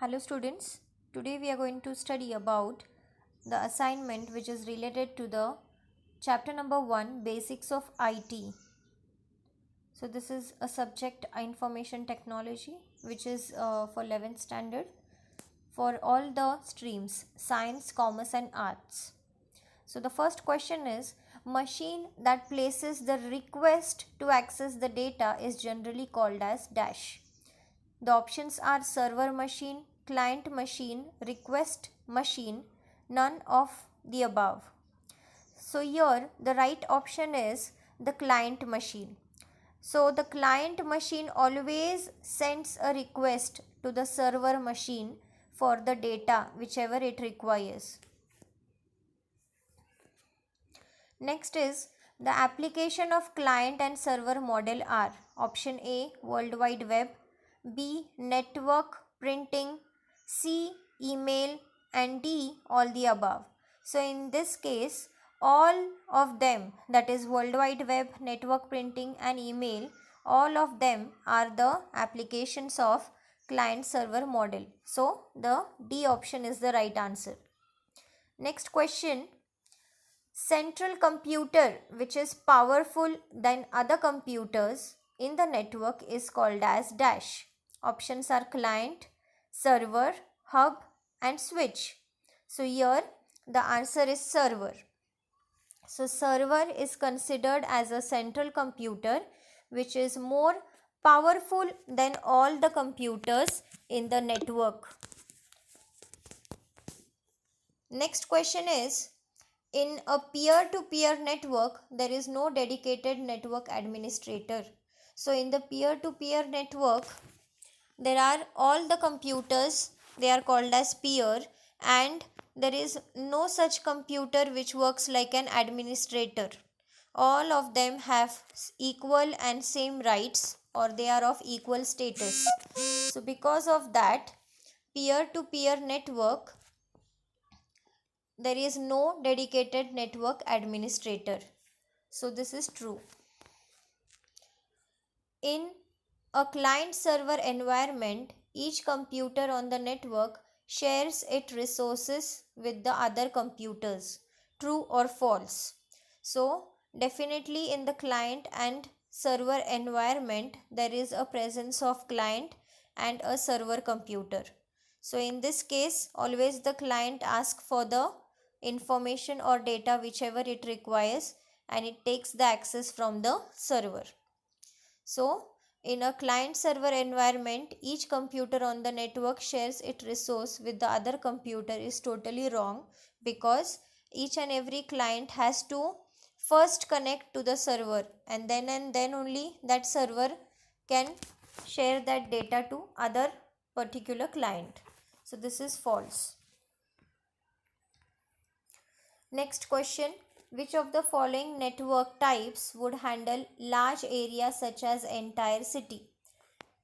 Hello students, today we are going to study about the assignment which is related to the chapter number 1 basics of IT. So this is a subject information technology which is for 11th standard for all the streams science, commerce and arts. So the first question is machine that places the request to access the data is generally called as dash. The options are server machine, client machine, request machine, none of the above. So here the right option is the client machine. So the client machine always sends a request to the server machine for the data whichever it requires. Next is the application of client and server model are option A World Wide Web, B network printing, C email and D all the above. So in this case all of them, that is World Wide Web, network printing and email, all of them are the applications of client server model. So the D option is the right answer. Next question, central computer which is powerful than other computers in the network is called as dash. Options are client, server, hub and switch. So here the answer is server. So server is considered as a central computer which is more powerful than all the computers in the network. Next question is, in a peer-to-peer network, there is no dedicated network administrator. So in the peer-to-peer network, there are all the computers, they are called as peer, and there is no such computer which works like an administrator. All of them have equal and same rights, or they are of equal status. So because of that, peer-to-peer network, there is no dedicated network administrator. So this is true. In a client server environment, each computer on the network shares its resources with the other computers. True or false? So definitely in the client and server environment, there is a presence of client and a server computer. So in this case, always the client asks for the information or data whichever it requires, and it takes the access from the server. So in a client server environment, each computer on the network shares its resource with the other computer is totally wrong, because each and every client has to first connect to the server, and then only that server can share that data to other particular client. So this is false. Next question, which of the following network types would handle large areas such as entire city?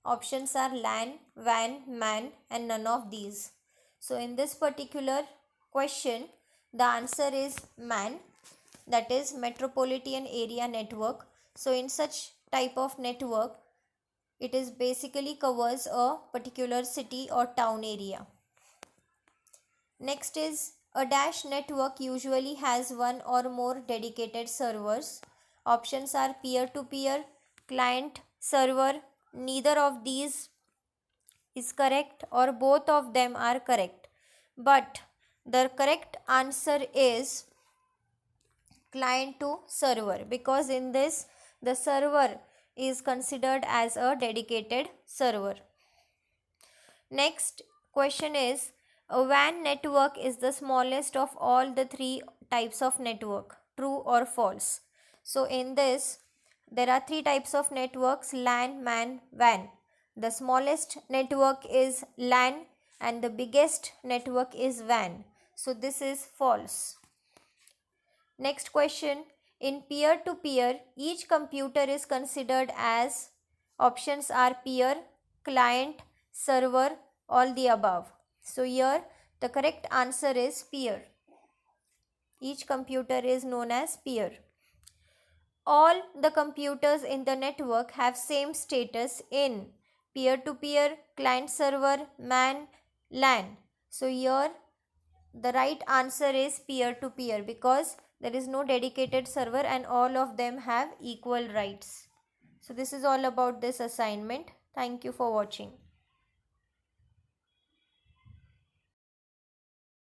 Options are LAN, WAN, MAN and none of these. So in this particular question, the answer is MAN, that is Metropolitan Area Network. So in such type of network, it is basically covers a particular city or town area. Next is a dash network usually has one or more dedicated servers. Options are peer-to-peer, client, server. Neither of these is correct or both of them are correct. But the correct answer is client to server, because in this the server is considered as a dedicated server. Next question is, a WAN network is the smallest of all the three types of network. True or false? So in this, there are three types of networks: LAN, MAN, WAN. The smallest network is LAN and the biggest network is WAN. So this is false. Next question, in peer-to-peer, each computer is considered as, options are peer, client, server, all the above. So here the correct answer is peer. Each computer is known as peer. All the computers in the network have same status in peer-to-peer, client server, MAN, LAN. So here the right answer is peer-to-peer because there is no dedicated server and all of them have equal rights. So this is all about this assignment. Thank you for watching.